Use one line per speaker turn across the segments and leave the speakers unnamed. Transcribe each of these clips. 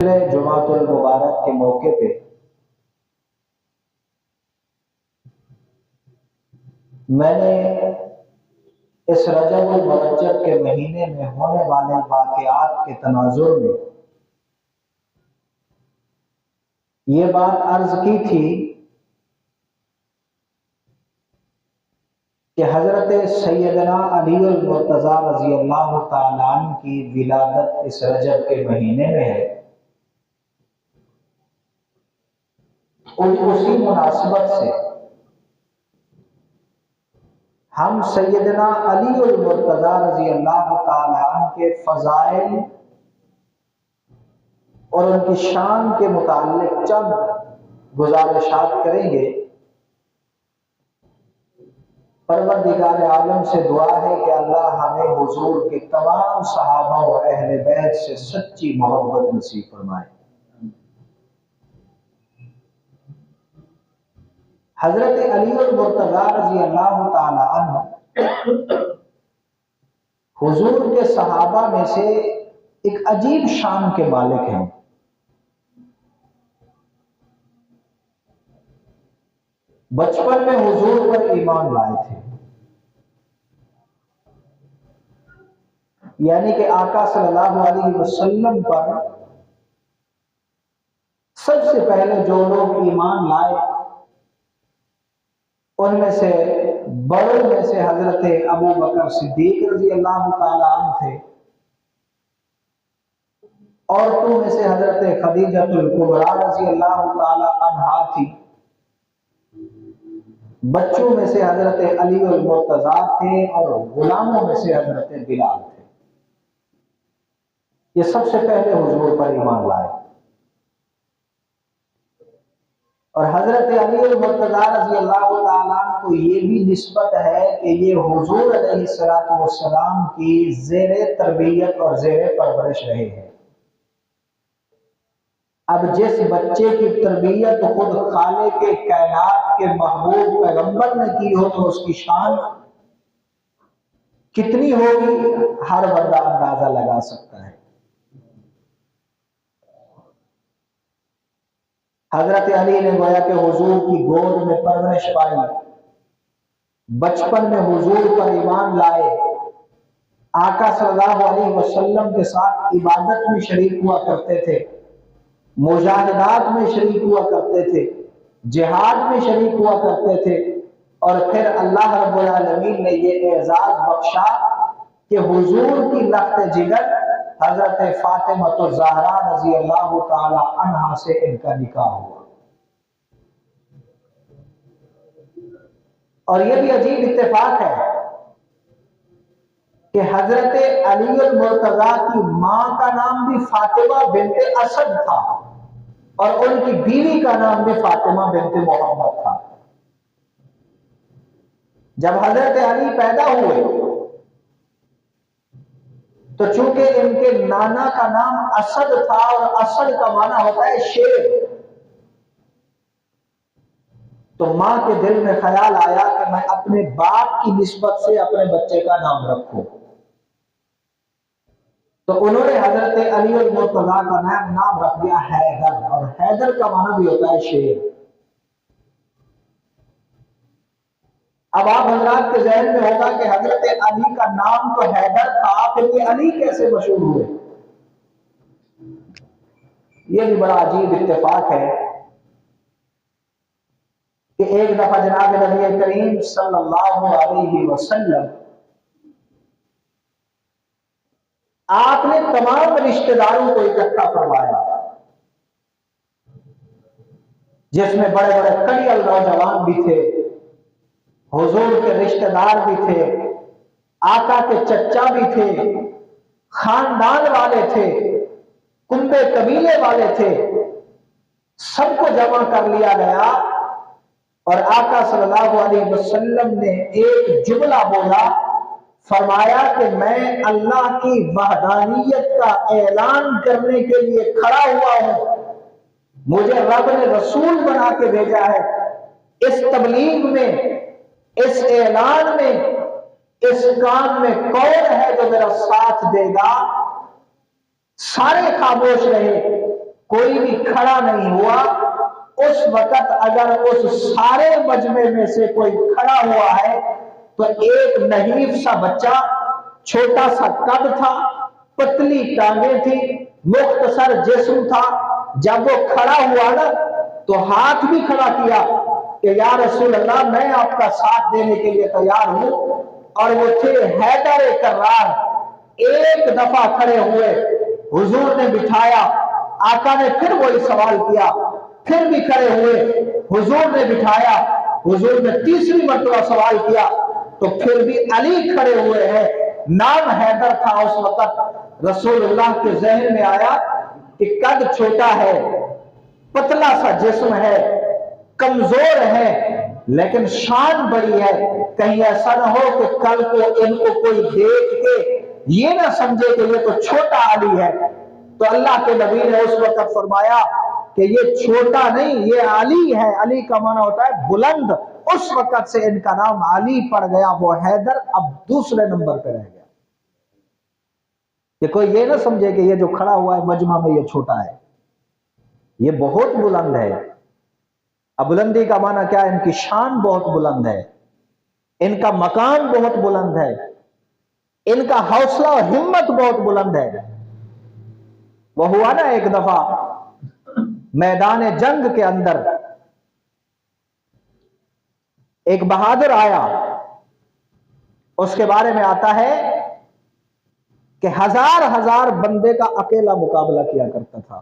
جمعۃ المبارک کے موقع پہ میں نے اس رجب المرجب کے مہینے میں ہونے والے واقعات کے تناظر میں یہ بات عرض کی تھی کہ حضرت سیدنا علی المرتضیٰ رضی اللہ تعالیٰ عنہ کی ولادت اس رجب کے مہینے میں ہے، اور اسی مناسبت سے ہم سیدنا علی المرتضیٰ رضی اللہ تعالیٰ عنہ کے فضائل اور ان کی شان کے متعلق چند گزارشات کریں گے۔ پروردگار عالم سے دعا ہے کہ اللہ ہمیں حضور کے تمام صحابہ و اہل بیت سے سچی محبت نصیب فرمائے۔ حضرت علی المرتضیٰ رضی اللہ تعالی عنہ حضور کے صحابہ میں سے ایک عجیب شان کے مالک ہیں۔ بچپن میں حضور پر ایمان لائے تھے، یعنی کہ آقا صلی اللہ علیہ وسلم پر سب سے پہلے جو لوگ ایمان لائے ان میں سے بڑوں میں سے حضرت ابو بکر صدیق رضی اللہ تعالیٰ عنہ تھے، عورتوں میں سے حضرت خدیجہ الکبریٰ رضی اللہ تعالیٰ عنہا تھی، بچوں میں سے حضرت علی المرتضیٰ تھے، اور غلاموں میں سے حضرت بلال تھے۔ یہ سب سے پہلے حضور پر ایمان لائے، اور حضرت علی المرتضیٰ رضی اللہ تعالیٰ عنہ کو یہ بھی نسبت ہے کہ یہ حضور علیہ السلام کی زیر تربیت اور زیر پرورش رہے ہیں۔ اب جس بچے کی تربیت خود خالق کے کائنات کے محبوب پیغمبر نے کی ہو تو اس کی شان کتنی ہوگی ہر بندہ اندازہ لگا سکتا ہے۔ حضرت علی نے گویا کہ حضور کی گود میں پرورش پائی، بچپن میں حضور پر ایمان لائے، آقا صلی اللہ علیہ وسلم کے ساتھ عبادت میں شریک ہوا کرتے تھے، مجاہدات میں شریک ہوا کرتے تھے، جہاد میں شریک ہوا کرتے تھے، اور پھر اللہ رب العالمین نے یہ اعزاز بخشا کہ حضور کی لخت جگر حضرت فاطمہ الزہرا رضی اللہ تعالی عنہا سے ان کا نکاح ہوا۔ اور یہ بھی عجیب اتفاق ہے کہ حضرت علی المرتضیٰ کی ماں کا نام بھی فاطمہ بنت اسد تھا، اور ان کی بیوی کا نام بھی فاطمہ بنت محمد تھا۔ جب حضرت علی پیدا ہوئے تو چونکہ ان کے نانا کا نام اسد تھا، اور اسد کا معنی ہوتا ہے شیر، تو ماں کے دل میں خیال آیا کہ میں اپنے باپ کی نسبت سے اپنے بچے کا نام رکھوں، تو انہوں نے حضرت علی المرتضیٰ کا نام رکھ دیا حیدر، اور حیدر کا معنی بھی ہوتا ہے شیر۔ اب آپ حضرات کے ذہن میں ہوگا کہ حضرت علی کا نام تو حیدر تھا، پھر یہ علی کیسے مشہور ہوئے؟ یہ بھی بڑا عجیب اتفاق ہے کہ ایک دفعہ جناب نبی کریم صلی اللہ علیہ وسلم آپ نے تمام رشتہ داروں کو اکٹھا فرمایا، جس میں بڑے بڑے کڑیل نوجوان بھی تھے، حضور کے رشتہ دار بھی تھے، آقا کے چچا بھی تھے، خاندان والے تھے، کنبے قبیلے والے تھے، سب کو جمع کر لیا گیا، اور آقا صلی اللہ علیہ وسلم نے ایک جملہ بولا، فرمایا کہ میں اللہ کی وحدانیت کا اعلان کرنے کے لیے کھڑا ہوا ہوں، مجھے رب نے رسول بنا کے بھیجا ہے، اس تبلیغ میں، اس اعلان میں، اس کام میں کون ہے جو میرا ساتھ دے گا؟ سارے خاموش رہے، کوئی بھی کھڑا نہیں ہوا، اس وقت اگر اس سارے مجمع میں سے کوئی کھڑا ہوا ہے تو ایک نحیف سا بچہ، چھوٹا سا قد تھا، پتلی ٹانگیں تھی، مختصر جسم تھا، جب وہ کھڑا ہوا نا تو ہاتھ بھی کھڑا کیا کہ یا رسول اللہ میں آپ کا ساتھ دینے کے لیے تیار ہوں، اور وہ تھے حیدر کرار۔ ایک دفعہ کھڑے ہوئے، حضور نے بٹھایا، آقا نے پھر وہی سوال کیا، پھر بھی کھڑے ہوئے، حضور نے بٹھایا، حضور نے تیسری مرتبہ سوال کیا تو پھر بھی علی کھڑے ہوئے ہیں۔ نام حیدر تھا اس وقت۔ رسول اللہ کے ذہن میں آیا کہ قد چھوٹا ہے، پتلا سا جسم ہے، کمزور ہے، لیکن شان بڑی ہے، کہیں ایسا نہ ہو کہ کل کو ان کو کوئی دیکھ کے یہ نہ سمجھے کہ یہ تو چھوٹا علی ہے۔ تو اللہ کے نبی نے اس وقت فرمایا کہ یہ چھوٹا نہیں، یہ علی ہے۔ علی کا معنی ہوتا ہے بلند۔ اس وقت سے ان کا نام علی پڑ گیا، وہ حیدر اب دوسرے نمبر پہ رہ گیا کہ کوئی یہ نہ سمجھے کہ یہ جو کھڑا ہوا ہے مجمع میں یہ چھوٹا ہے، یہ بہت بلند ہے۔ اب بلندی کا معنی کیا ہے؟ ان کی شان بہت بلند ہے، ان کا مقام بہت بلند ہے، ان کا حوصلہ و ہمت بہت بلند ہے۔ وہ ہوا نا ایک دفعہ میدان جنگ کے اندر ایک بہادر آیا، اس کے بارے میں آتا ہے کہ ہزار ہزار بندے کا اکیلا مقابلہ کیا کرتا تھا۔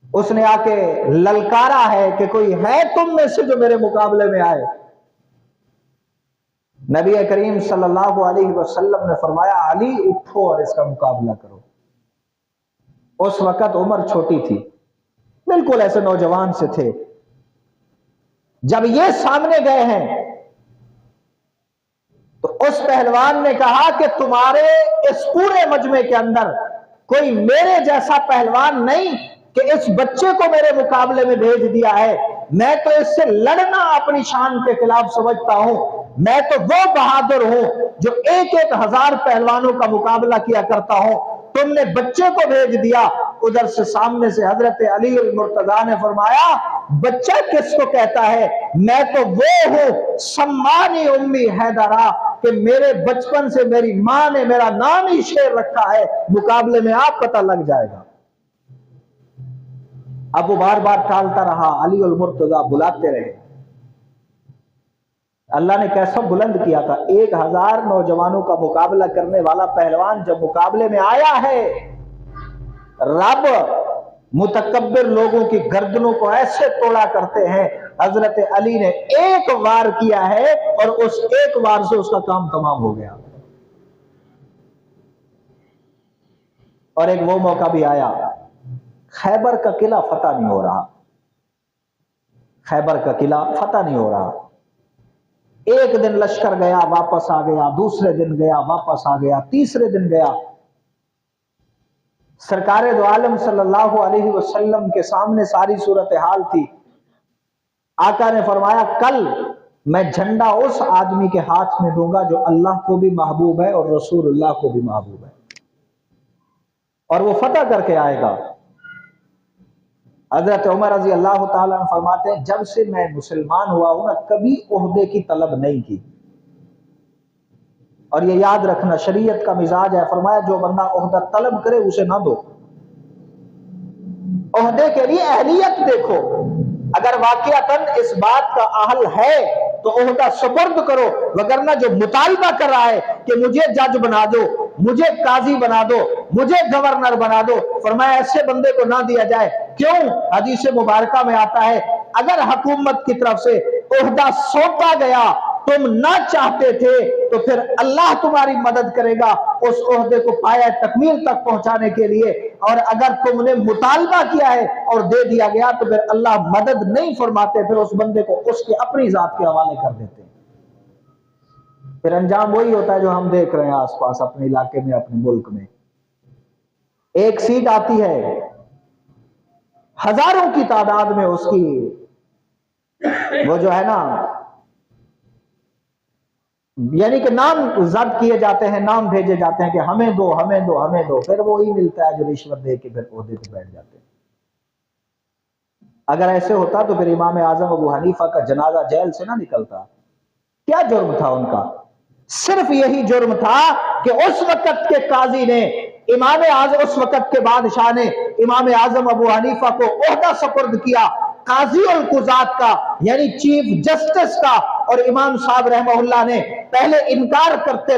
اس نے آ کے للکارا ہے کہ کوئی ہے تم میں سے جو میرے مقابلے میں آئے؟ نبی کریم صلی اللہ علیہ وسلم نے فرمایا علی اٹھو اور اس کا مقابلہ کرو۔ اس وقت عمر چھوٹی تھی، بالکل ایسے نوجوان سے تھے۔ جب یہ سامنے گئے ہیں تو اس پہلوان نے کہا کہ تمہارے اس پورے مجمع کے اندر کوئی میرے جیسا پہلوان نہیں کہ اس بچے کو میرے مقابلے میں بھیج دیا ہے۔ میں تو اس سے لڑنا اپنی شان کے خلاف سمجھتا ہوں۔ میں تو وہ بہادر ہوں جو ایک ایک ہزار پہلوانوں کا مقابلہ کیا کرتا ہوں، تم نے بچے کو بھیج دیا۔ ادھر سے سامنے سے حضرت علی المرتضیٰ نے فرمایا بچہ کس کو کہتا ہے؟ میں تو وہ ہوں سمانی امی حیدرہ، کہ میرے بچپن سے میری ماں نے میرا نام ہی شیر رکھا ہے، مقابلے میں آپ پتہ لگ جائے گا۔ اب وہ بار بار ٹالتا رہا، علی المرتضیٰ بلاتے رہے۔ اللہ نے کیسا بلند کیا تھا، 1000 نوجوانوں کا مقابلہ کرنے والا پہلوان جب مقابلے میں آیا ہے، رب متکبر لوگوں کی گردنوں کو ایسے توڑا کرتے ہیں۔ حضرت علی نے ایک وار کیا ہے اور اس ایک وار سے اس کا کام تمام ہو گیا۔ اور ایک وہ موقع بھی آیا، خیبر کا قلعہ فتح نہیں ہو رہا، خیبر کا قلعہ فتح نہیں ہو رہا۔ ایک دن لشکر گیا واپس آ گیا، دوسرے دن گیا واپس آ گیا، تیسرے دن گیا۔ سرکار دو عالم صلی اللہ علیہ وسلم کے سامنے ساری صورتحال تھی۔ آقا نے فرمایا کل میں جھنڈا اس آدمی کے ہاتھ میں دوں گا جو اللہ کو بھی محبوب ہے اور رسول اللہ کو بھی محبوب ہے، اور وہ فتح کر کے آئے گا۔ حضرت عمر رضی اللہ تعالیٰ عنہ فرماتے ہیں جب سے میں مسلمان ہوا ہوں نا کبھی عہدے کی طلب نہیں کی، اور یہ یاد رکھنا شریعت کا مزاج ہے۔ فرمایا جو بندہ عہدہ طلب کرے اسے نہ دو، عہدے کے لیے اہلیت دیکھو، اگر واقعتاً اس بات کا اہل ہے تو عہدہ سپرد کرو، وگرنہ جو مطالبہ کر رہا ہے کہ مجھے جج بنا دو، مجھے قاضی بنا دو، مجھے گورنر بنا دو، فرمایا ایسے بندے کو نہ دیا جائے۔ کیوں؟ حدیث مبارکہ میں آتا ہے اگر حکومت کی طرف سے عہدہ سونپا گیا تم نہ چاہتے تھے تو پھر اللہ تمہاری مدد کرے گا اس عہدے کو پایہ تکمیل تک پہنچانے کے لیے، اور اگر تم نے مطالبہ کیا ہے اور دے دیا گیا تو پھر اللہ مدد نہیں فرماتے، پھر اس بندے کو اس کے اپنی ذات کے حوالے کر دیتے ہیں۔ پھر انجام وہی ہوتا ہے جو ہم دیکھ رہے ہیں آس پاس اپنے علاقے میں، اپنے ملک میں۔ ایک سیٹ آتی ہے ہزاروں کی تعداد میں، اس کی وہ جو ہے نا یعنی کہ نام ضبط کیے جاتے ہیں، نام بھیجے جاتے ہیں کہ ہمیں دو ہمیں دو ہمیں دو، پھر وہی ملتا ہے جو رشوت دے کے پھر عہدے پہ بیٹھ جاتے ہیں۔ اگر ایسے ہوتا تو پھر امام اعظم ابو حنیفہ کا جنازہ جیل سے نہ نکلتا۔ کیا جرم تھا ان کا؟ صرف یہی جرم تھا کہ اس وقت کے قاضی نے، امام اعظم، اس وقت کے بادشاہ نے امام اعظم ابو حنیفہ کو عہدہ سپرد کیا قاضی القضات کا، یعنی چیف جسٹس کا، اور امام صاحب رحمہ اللہ نے پہلے انکار کرتے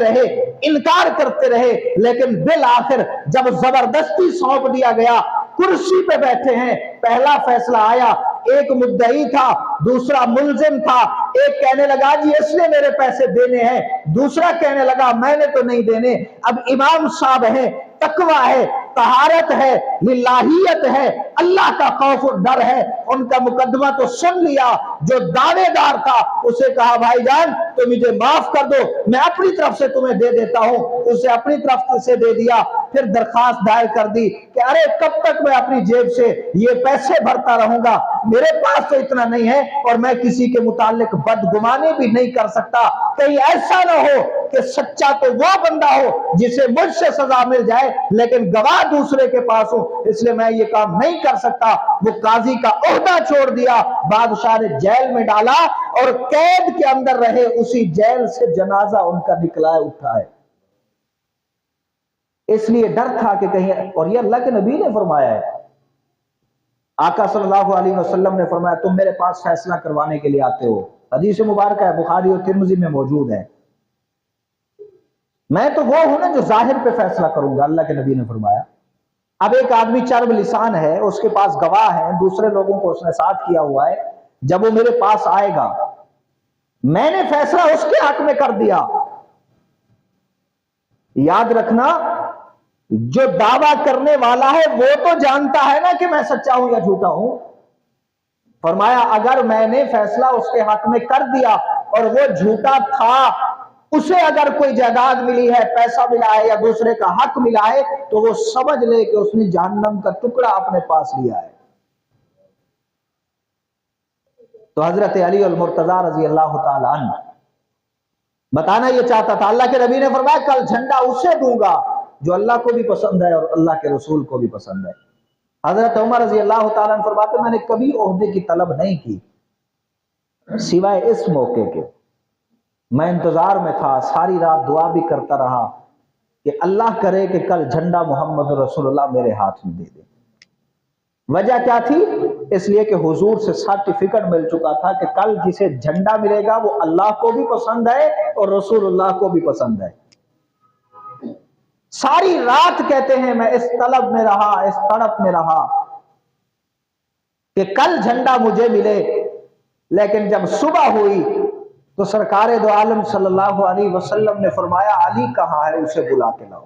رہے، لیکن بالآخر جب زبردستی سونپ دیا گیا، کرسی پہ بیٹھے ہیں، پہلا فیصلہ آیا، ایک مدعی تھا، دوسرا ملزم تھا، ایک کہنے لگا جی اس نے میرے پیسے دینے ہیں، دوسرا کہنے لگا میں نے تو نہیں دینے۔ اب امام صاحب ہیں، تقویٰ ہے، طہارت ہے، للہیت ہے، اللہ کا خوف و ڈر ہے، ان کا مقدمہ تو سن لیا۔ جو دعوے دار تھا اسے کہا بھائی جان تو مجھے معاف کر دو، میں اپنی طرف سے تمہیں دے دیتا ہوں، اسے اپنی طرف سے دے دیا۔ پھر درخواست دائر کر دی کہ ارے کب تک میں اپنی جیب سے یہ پیسے بھرتا رہوں گا، میرے پاس تو اتنا نہیں ہے، اور میں کسی کے متعلق بدگمانی بھی نہیں کر سکتا، کہیں ایسا نہ ہو کہ سچا تو وہ بندہ ہو جسے مجھ سے سزا مل جائے لیکن گواہ دوسرے کے پاس ہو، اس لیے میں یہ کام نہیں کر سکتا۔ وہ قاضی کا عہدہ چھوڑ دیا، بادشاہ نے جیل میں ڈالا، اور قید کے اندر رہے، اسی جیل سے جنازہ ان کا نکلا ہے، اٹھا ہے۔ اس لیے ڈر تھا کہ کہیں، اور یہ اللہ کے نبی نے فرمایا ہے، آقا صلی اللہ علیہ وسلم نے فرمایا تم میرے پاس فیصلہ کروانے کے لیے آتے ہو، حدیث مبارکہ ہے، بخاری اور ترمذی میں موجود ہے، میں تو وہ ہوں نا جو ظاہر پہ فیصلہ کروں گا، اللہ کے نبی نے فرمایا۔ اب ایک آدمی چرب لسان ہے، اس کے پاس گواہ ہیں، دوسرے لوگوں کو اس نے ساتھ کیا ہوا ہے، جب وہ میرے پاس آئے گا، میں نے فیصلہ اس کے حق میں کر دیا، یاد رکھنا جو دعویٰ کرنے والا ہے وہ تو جانتا ہے نا کہ میں سچا ہوں یا جھوٹا ہوں۔ فرمایا اگر میں نے فیصلہ اس کے حق میں کر دیا اور وہ جھوٹا تھا، اسے اگر کوئی جائیداد ملی ہے، پیسہ ملا ہے یا دوسرے کا حق ملا ہے، تو وہ سمجھ لے کہ اس نے جہنم کا ٹکڑا اپنے پاس لیا ہے۔ تو حضرت علی المرتضیٰ رضی اللہ تعالی عنہ بتانا یہ چاہتا تھا، اللہ کے نبی نے فرمایا کل جھنڈا اسے دوں گا جو اللہ کو بھی پسند ہے اور اللہ کے رسول کو بھی پسند ہے۔ حضرت عمر رضی اللہ تعالیٰ عنہ فرماتے میں نے کبھی عہدے کی طلب نہیں کی سوائے اس موقع کے، میں انتظار میں تھا، ساری رات دعا بھی کرتا رہا کہ اللہ کرے کہ کل جھنڈا محمد رسول اللہ میرے ہاتھ میں دے دے۔ وجہ کیا تھی؟ اس لیے کہ حضور سے سرٹیفکیٹ مل چکا تھا کہ کل جسے جھنڈا ملے گا وہ اللہ کو بھی پسند ہے اور رسول اللہ کو بھی پسند ہے۔ ساری رات کہتے ہیں میں اس طلب میں رہا، اس تڑپ میں رہا کہ کل جھنڈا مجھے ملے، لیکن جب صبح ہوئی تو سرکار دو عالم صلی اللہ علیہ وسلم نے فرمایا علی کہاں ہے، اسے بلا کے لاؤ۔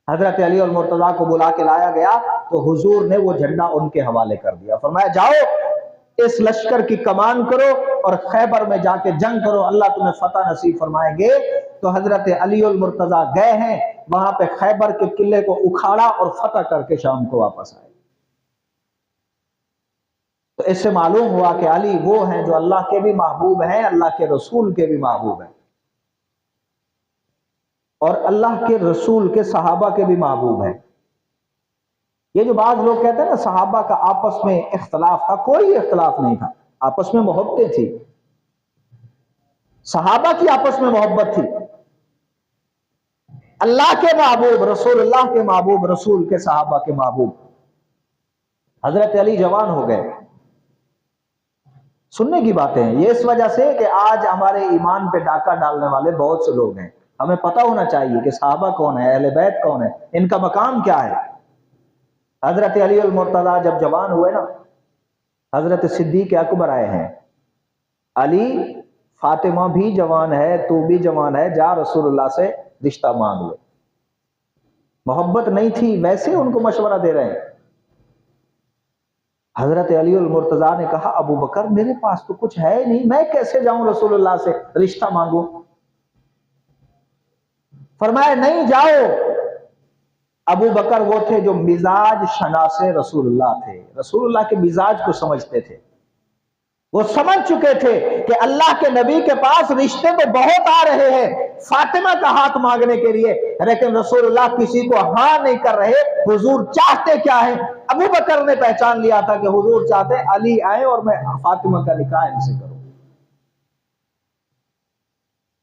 حضرت علی المرتضیٰ کو بلا کے لایا گیا تو حضور نے وہ جھنڈا ان کے حوالے کر دیا، فرمایا جاؤ اس لشکر کی کمان کرو اور خیبر میں جا کے جنگ کرو، اللہ تمہیں فتح نصیب فرمائیں گے۔ تو حضرت علی المرتضیٰ گئے ہیں، وہاں پہ خیبر کے قلعے کو اکھاڑا اور فتح کر کے شام کو واپس آئے۔ تو اس سے معلوم ہوا کہ علی وہ ہیں جو اللہ کے بھی محبوب ہیں، اللہ کے رسول کے بھی محبوب ہیں، اور اللہ کے رسول کے صحابہ کے بھی محبوب ہیں۔ یہ جو بعض لوگ کہتے ہیں نا صحابہ کا آپس میں اختلاف تھا، کوئی اختلاف نہیں تھا، آپس میں محبتیں تھی، صحابہ کی آپس میں محبت تھی، اللہ کے محبوب، رسول اللہ کے محبوب، رسول کے صحابہ کے محبوب۔ حضرت علی جوان ہو گئے، سننے کی باتیں ہیں یہ اس وجہ سے کہ آج ہمارے ایمان پہ ڈاکہ ڈالنے والے بہت سے لوگ ہیں، ہمیں پتہ ہونا چاہیے کہ صحابہ کون ہے، اہل بیت کون ہے، ان کا مقام کیا ہے۔ حضرت علی المرتضیٰ جب جوان ہوئے نا، حضرت صدیق اکبر آئے ہیں، علی فاطمہ بھی جوان ہے، تو بھی جوان ہے، جا رسول اللہ سے رشتہ مانگ لو۔ محبت نہیں تھی، ویسے ان کو مشورہ دے رہے ہیں۔ حضرت علی المرتضیٰ نے کہا ابو بکر میرے پاس تو کچھ ہے نہیں، میں کیسے جاؤں رسول اللہ سے رشتہ مانگوں؟ فرمایا نہیں جاؤ۔ ابو بکر وہ تھے جو مزاج شناس رسول اللہ تھے، رسول اللہ کے مزاج کو سمجھتے تھے، وہ سمجھ چکے تھے کہ اللہ کے نبی کے پاس رشتے تو بہت آ رہے ہیں فاطمہ کا ہاتھ مانگنے کے لیے، لیکن رسول اللہ کسی کو ہاں نہیں کر رہے۔ حضور چاہتے کیا ہے؟ ابو بکر نے پہچان لیا تھا کہ حضور چاہتے علی آئے اور میں فاطمہ کا نکاح ان سے کروں۔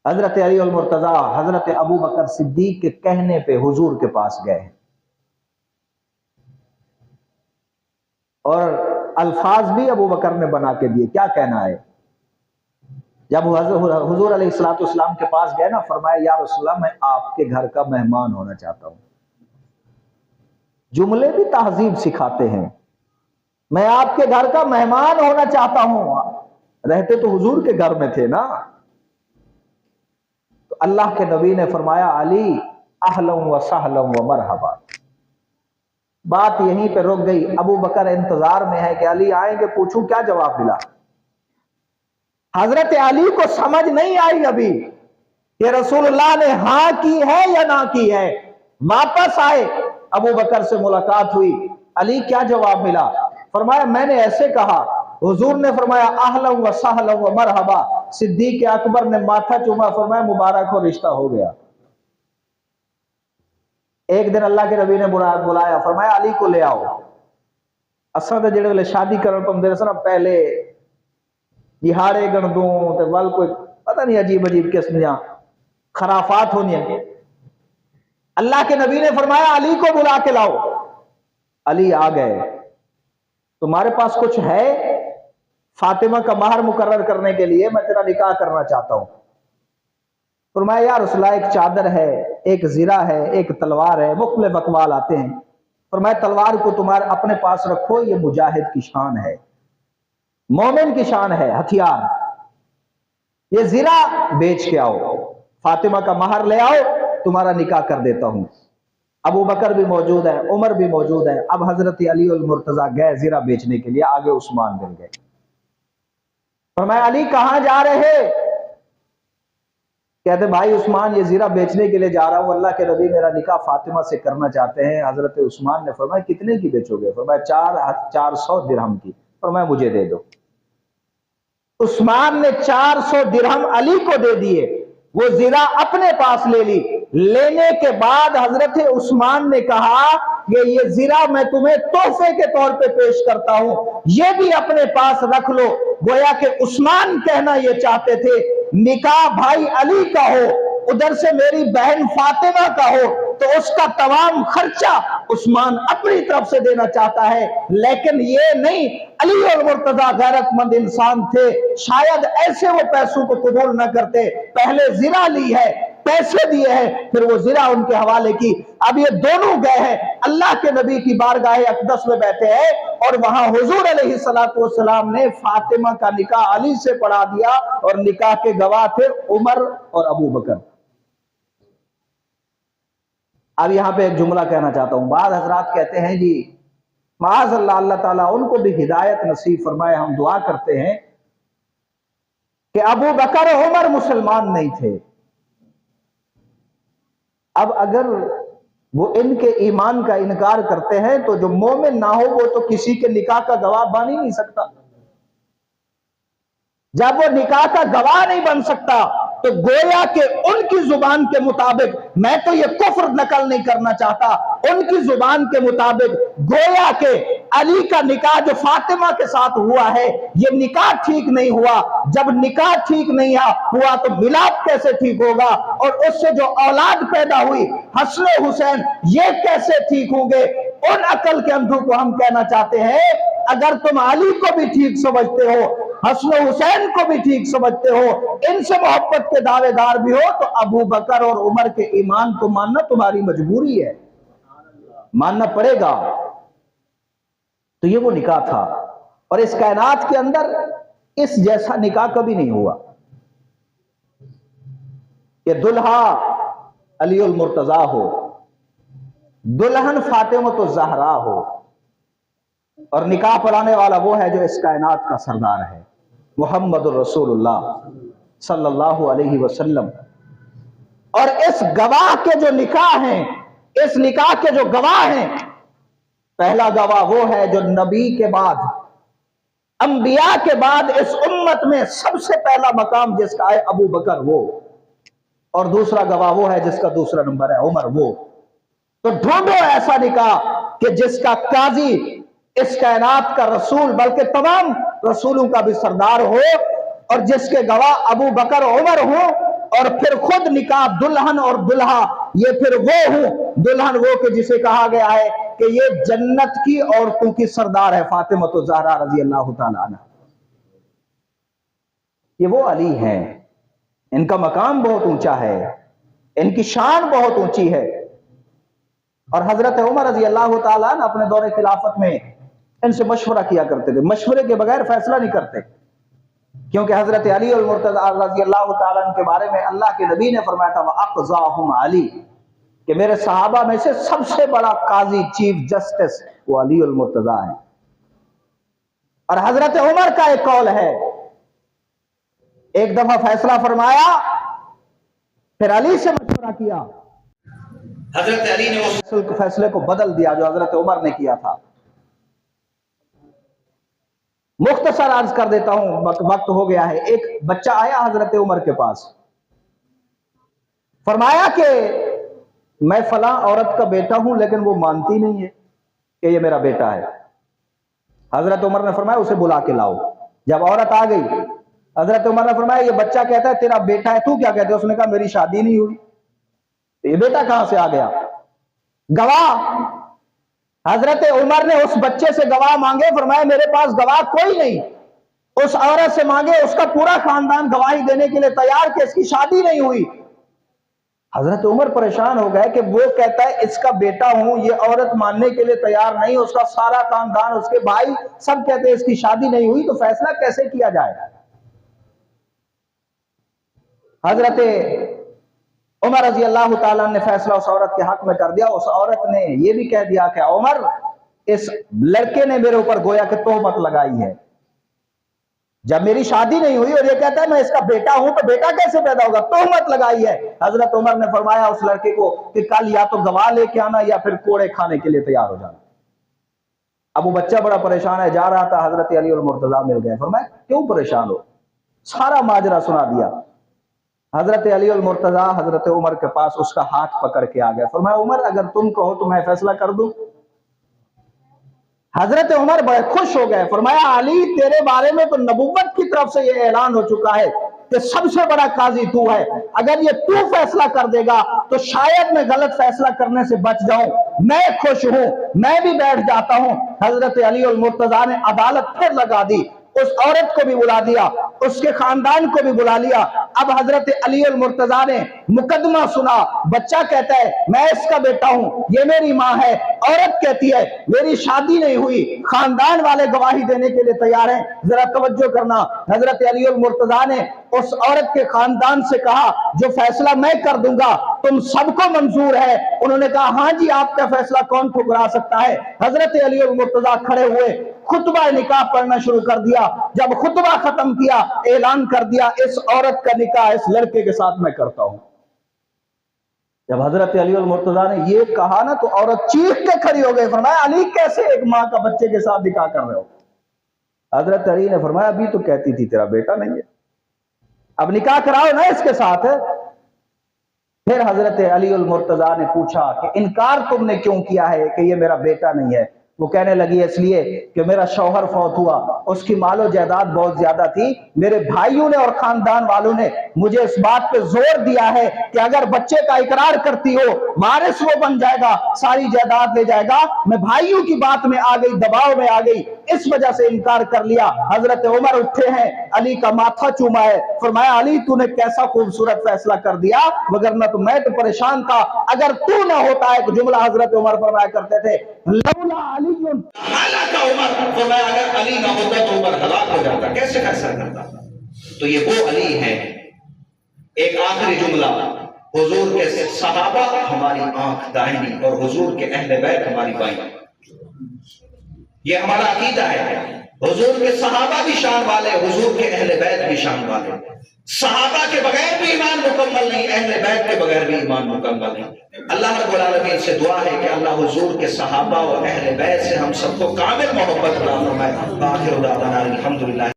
حضرت علی المرتضی حضرت ابو بکر صدیق کے کہنے پہ حضور کے پاس گئے اور الفاظ بھی ابو بکر نے بنا کے دیے۔ کیا کہنا ہے؟ جب حضور علیہ السلام کے پاس گئے نا، فرمایا یا رسول اللہ میں آپ کے گھر کا مہمان ہونا چاہتا ہوں۔ جملے بھی تہذیب سکھاتے ہیں، میں آپ کے گھر کا مہمان ہونا چاہتا ہوں۔ رہتے تو حضور کے گھر میں تھے نا۔ تو اللہ کے نبی نے فرمایا علی اہلا و سہلا و مرحبا۔ بات یہیں پہ رک گئی۔ ابو بکر انتظار میں ہے کہ علی آئیں گے، پوچھوں کیا جواب ملا۔ حضرت علی کو سمجھ نہیں آئی ابھی کہ رسول اللہ نے ہاں کی ہے یا نہ کی ہے۔ واپس آئے، ابو بکر سے ملاقات ہوئی، علی کیا جواب ملا؟ فرمایا میں نے ایسے کہا۔ حضور نے فرمایا اہلا و سہلا و مرحبا۔ صدیق اکبر نے ماتھا چوما، فرمایا مبارک ہو، رشتہ ہو گیا۔ ایک دن اللہ کے نبی نے بلایا، فرمایا علی کو لے آؤ۔ اصل تے جڑے شادی کرن پندے سن پہلے دہاڑے گندوں تے ول کوئی پتہ نہیں عجیب عجیب قسم دیاں خرافات ہونی ہیں۔ اللہ کے نبی نے فرمایا علی کو بلا کے لاؤ۔ علی آ گئے۔ تمہارے پاس کچھ ہے؟ فاطمہ کا مہر مقرر کرنے کے لیے میں تیرا نکاح کرنا چاہتا ہوں۔ فرمایا یا رسول اللہ ایک چادر ہے، ایک زرہ ہے، ایک تلوار ہے، مختلف اقوال آتے ہیں۔ فرمایا تلوار کو تمہارے اپنے پاس رکھو، یہ مجاہد کی شان ہے، مومن کی شان ہے، ہتھیار۔ یہ زرہ بیچ کے آؤ، فاطمہ کا مہر لے آؤ، تمہارا نکاح کر دیتا ہوں۔ ابو بکر بھی موجود ہے، عمر بھی موجود ہے۔ اب حضرت علی المرتضی گئے زرہ بیچنے کے لیے، آگے عثمان بن گئے۔ فرمایا علی کہاں جا رہے؟ کہتے بھائی عثمان یہ زرہ بیچنے کے لیے جا رہا ہوں، اللہ کے نبی میرا نکاح فاطمہ سے کرنا چاہتے ہیں۔ حضرت عثمان نے فرمایا کتنے کی بیچو گے؟ فرمایا 400 درہم کی۔ فرمایا مجھے دے دو۔ عثمان نے 400 درہم علی کو دے دیے، وہ زرہ اپنے پاس لے لی۔ لینے کے بعد حضرت عثمان نے کہا کہ یہ زرہ میں تمہیں تحفے کے طور پہ پیش کرتا ہوں، یہ بھی اپنے پاس رکھ لو۔ گویا کہ عثمان کہنا یہ چاہتے تھے نکاح بھائی علی کا ہو، ادھر سے میری بہن فاطمہ کا ہو، تو اس کا تمام خرچہ عثمان اپنی طرف سے دینا چاہتا ہے، لیکن یہ نہیں۔ علی المرتضی غیرت مند انسان تھے، شاید ایسے وہ پیسوں کو قبول نہ کرتے۔ پہلے زرہ لی ہے، پیسے دیے ہیں، پھر وہ زرہ ان کے حوالے کی۔ اب یہ دونوں گئے ہیں، اللہ کے نبی کی بارگاہ اقدس میں بیٹھے ہیں، اور وہاں حضور علیہ السلام نے فاطمہ کا نکاح علی سے پڑھا دیا، اور نکاح کے گواہ تھے عمر اور ابو بکر۔ اب یہاں پہ ایک جملہ کہنا چاہتا ہوں۔ بعض حضرات کہتے ہیں جی معاذ اللہ، اللہ تعالیٰ ان کو بھی ہدایت نصیب فرمائے، ہم دعا کرتے ہیں کہ ابو بکر و عمر مسلمان نہیں تھے۔ اب اگر وہ ان کے ایمان کا انکار کرتے ہیں تو جو مومن نہ ہو وہ تو کسی کے نکاح کا گواہ بن ہی نہیں سکتا۔ جب وہ نکاح کا گواہ نہیں بن سکتا تو گویا کہ ان کی زبان کے مطابق، میں تو یہ کفر نقل نہیں کرنا چاہتا، ان کی زبان کے مطابق گویا کہ علی کا نکاح جو فاطمہ کے ساتھ ہوا ہے یہ نکاح ٹھیک نہیں ہوا۔ جب نکاح ٹھیک نہیں ہوا تو ملاپ کیسے ٹھیک ہوگا؟ اور اس سے جو اولاد پیدا ہوئی حسن حسین، یہ کیسے ٹھیک ہوں گے؟ ان عقل کے اندھوں کو ہم کہنا چاہتے ہیں اگر تم علی کو بھی ٹھیک سمجھتے ہو، حسن حسین کو بھی ٹھیک سمجھتے ہو، ان سے محبت کے دعوے دار بھی ہو، تو ابو بکر اور عمر کے ایمان کو ماننا تمہاری مجبوری ہے، ماننا پڑے گا۔ تو یہ وہ نکاح تھا، اور اس کائنات کے اندر اس جیسا نکاح کبھی نہیں ہوا۔ یہ دلہا علی المرتضی ہو، دلہن فاطمہ الزہرا ہو، اور نکاح پڑھانے والا وہ ہے جو اس کائنات کا سردار ہے، محمد الرسول اللہ صلی اللہ علیہ وسلم۔ اور اس گواہ کے جو نکاح ہیں، اس نکاح کے جو گواہ ہیں، پہلا گواہ وہ ہے جو نبی کے بعد انبیاء کے بعد اس امت میں سب سے پہلا مقام جس کا ہے ابو بکر وہ، اور دوسرا گواہ وہ ہے جس کا دوسرا نمبر ہے عمر وہ۔ تو ڈھونڈو ایسا نکاح کہ جس کا قاضی اس کائنات کا رسول بلکہ تمام رسولوں کا بھی سردار ہو، اور جس کے گواہ ابو بکر عمر ہوں، اور پھر خود نکاح دلہن اور دلہا یہ پھر وہ ہوں، دلہن وہ کہ جسے کہا گیا ہے کہ یہ جنت کی عورتوں کی سردار ہے، فاطمہ الزہرا رضی اللہ تعالی عنہ۔ یہ وہ علی ہیں، ان کا مقام بہت اونچا ہے، ان کی شان بہت اونچی ہے۔ اور حضرت عمر رضی اللہ تعالیٰ عنہ اپنے دور خلافت میں ان سے مشورہ کیا کرتے تھے، مشورے کے بغیر فیصلہ نہیں کرتے، کیونکہ حضرت علی المرتضیٰ رضی اللہ تعالیٰ عنہ کے بارے میں اللہ کے نبی نے فرمایا تھا وَأَقْضَاهُمْ علی، کہ میرے صحابہ میں سے سب سے بڑا قاضی چیف جسٹس وہ علی المرتضیٰ ہیں۔ اور حضرت عمر کا ایک قول ہے، ایک دفعہ فیصلہ فرمایا، پھر علی سے مشورہ کیا، حضرت علی نے اس فیصلے کو بدل دیا جو حضرت عمر نے کیا تھا۔ مختصر عرض کر دیتا ہوں، وقت ہو گیا ہے۔ ایک بچہ آیا حضرت عمر کے پاس، فرمایا کہ میں فلاں عورت کا بیٹا ہوں لیکن وہ مانتی نہیں ہے کہ یہ میرا بیٹا ہے۔ حضرت عمر نے فرمایا اسے بلا کے لاؤ۔ جب عورت آ گئی، حضرت عمر نے فرمایا یہ بچہ کہتا ہے تیرا بیٹا ہے، تو کیا کہتے ہے؟ اس نے کہا میری شادی نہیں ہوئی، یہ بیٹا کہاں سے آ گیا؟ گواہ۔ حضرت عمر نے اس بچے سے گواہ مانگے، فرمایا میرے پاس گواہ کوئی نہیں۔ اس عورت سے مانگے، اس کا پورا خاندان گواہی دینے کے لیے تیار کہ اس کی شادی نہیں ہوئی۔ حضرت عمر پریشان ہو گئے کہ وہ کہتا ہے اس کا بیٹا ہوں، یہ عورت ماننے کے لیے تیار نہیں، اس کا سارا خاندان، اس کے بھائی سب کہتے ہیں اس کی شادی نہیں ہوئی، تو فیصلہ کیسے کیا جائے؟ حضرت عمر رضی اللہ تعالیٰ نے فیصلہ اس عورت کے حق میں کر دیا۔ اس عورت نے یہ بھی کہہ دیا کہ عمر اس لڑکے نے میرے اوپر گویا کہ تہمت لگائی ہے، جب میری شادی نہیں ہوئی اور یہ کہتا ہے میں اس کا بیٹا ہوں، تو بیٹا کیسے پیدا ہوگا؟ تہمت لگائی ہے۔ حضرت عمر نے فرمایا اس لڑکے کو کہ کل یا تو گواہ لے کے آنا یا پھر کوڑے کھانے کے لیے تیار ہو جانا۔ اب وہ بچہ بڑا پریشان ہے، جا رہا تھا، حضرت علی المرتضیٰ مل گئے، فرمایا کیوں پریشان ہو؟ سارا ماجرا سنا دیا۔ حضرت علی المرتضیٰ حضرت عمر کے پاس اس کا ہاتھ پکڑ کے آ گیا، فرمایا عمر اگر تم کہو تو میں فیصلہ کر دوں۔ حضرت عمر بڑے خوش ہو گئے، فرمایا علی تیرے بارے میں تو نبوت کی طرف سے یہ اعلان ہو چکا ہے کہ سب سے بڑا قاضی تو ہے، اگر یہ تو فیصلہ کر دے گا تو شاید میں غلط فیصلہ کرنے سے بچ جاؤں، میں خوش ہوں، میں بھی بیٹھ جاتا ہوں۔ حضرت علی المرتضیٰ نے عدالت پھر لگا دی، اس عورت کو بھی بلا دیا، اس کے خاندان کو بھی بلا لیا۔ اب حضرت علی المرتضیٰ نے مقدمہ سنا، بچہ کہتا ہے میں اس کا بیٹا ہوں، یہ میری ماں ہے، عورت کہتی ہے میری شادی نہیں ہوئی، خاندان والے گواہی دینے کے لیے تیار ہیں۔ ذرا توجہ کرنا، حضرت علی المرتضیٰ نے اس عورت کے خاندان سے کہا جو فیصلہ میں کر دوں گا تم سب کو منظور ہے؟ انہوں نے کہا ہاں جی، آپ کا فیصلہ کون ٹھکرا سکتا ہے؟ حضرت علی المرتضیٰ کھڑے ہوئے، خطبہ نکاح پڑھنا شروع کر دیا۔ جب خطبہ ختم کیا، اعلان کر دیا اس عورت کا نکاح اس لڑکے کے ساتھ میں کرتا ہوں۔ جب حضرت علی المرتضیٰ نے یہ کہا نا تو عورت چیخ کے کھڑی ہو گئی، فرمایا علی کیسے ایک ماں کا بچے کے ساتھ نکاح کر رہے ہو؟ حضرت علی نے فرمایا ابھی تو کہتی تھی تیرا بیٹا نہیں ہے، اب نکاح کراؤ نا اس کے ساتھ۔ پھر حضرت علی المرتضیٰ نے پوچھا کہ انکار تم نے کیوں کیا ہے کہ یہ میرا بیٹا نہیں ہے؟ وہ کہنے لگی اس لیے کہ میرا شوہر فوت ہوا، اس کی مال و جائیداد بہت زیادہ تھی، میرے بھائیوں نے اور خاندان والوں نے مجھے اس بات پہ زور دیا ہے کہ اگر بچے کا اقرار کرتی ہو وارث وہ بن جائے گا، ساری جائیداد لے جائے گا۔ میں بھائیوں کی بات میں آ گئی، دباؤ میں آ گئی، اس وجہ سے انکار کر لیا۔ حضرت عمر اٹھے ہیں، علی کا ماتھا چوما ہے، فرمایا علی تو نے کیسا خوبصورت فیصلہ کر دیا، وگرنہ تو میں تو پریشان تھا اگر تو نہ ہوتا۔ ایک جملہ حضرت عمر فرمایا کرتے تھے لولا علی ہلاک عمر، فرمایا اگر علی نہ ہوتا تو عمر ہلاک ہو جاتا، کیسے فیصلہ کرتا؟ تو یہ وہ علی ہیں۔ ایک آخری جملہ، حضور کے صحابہ ہماری آنکھ دائیں اور حضور کے اہل بیت ہماری بائیں، یہ ہمارا عقیدہ ہے۔
حضور کے صحابہ بھی شان والے، حضور کے اہل بیت بھی شان والے۔ صحابہ کے بغیر بھی ایمان مکمل نہیں، اہل بیت کے بغیر بھی ایمان مکمل نہیں۔ اللہ رب العالمین سے دعا ہے کہ اللہ حضور کے صحابہ اور اہل بیت سے ہم سب کو کامل محبت عطا فرمائے۔ آخر دعوانا الحمدللہ۔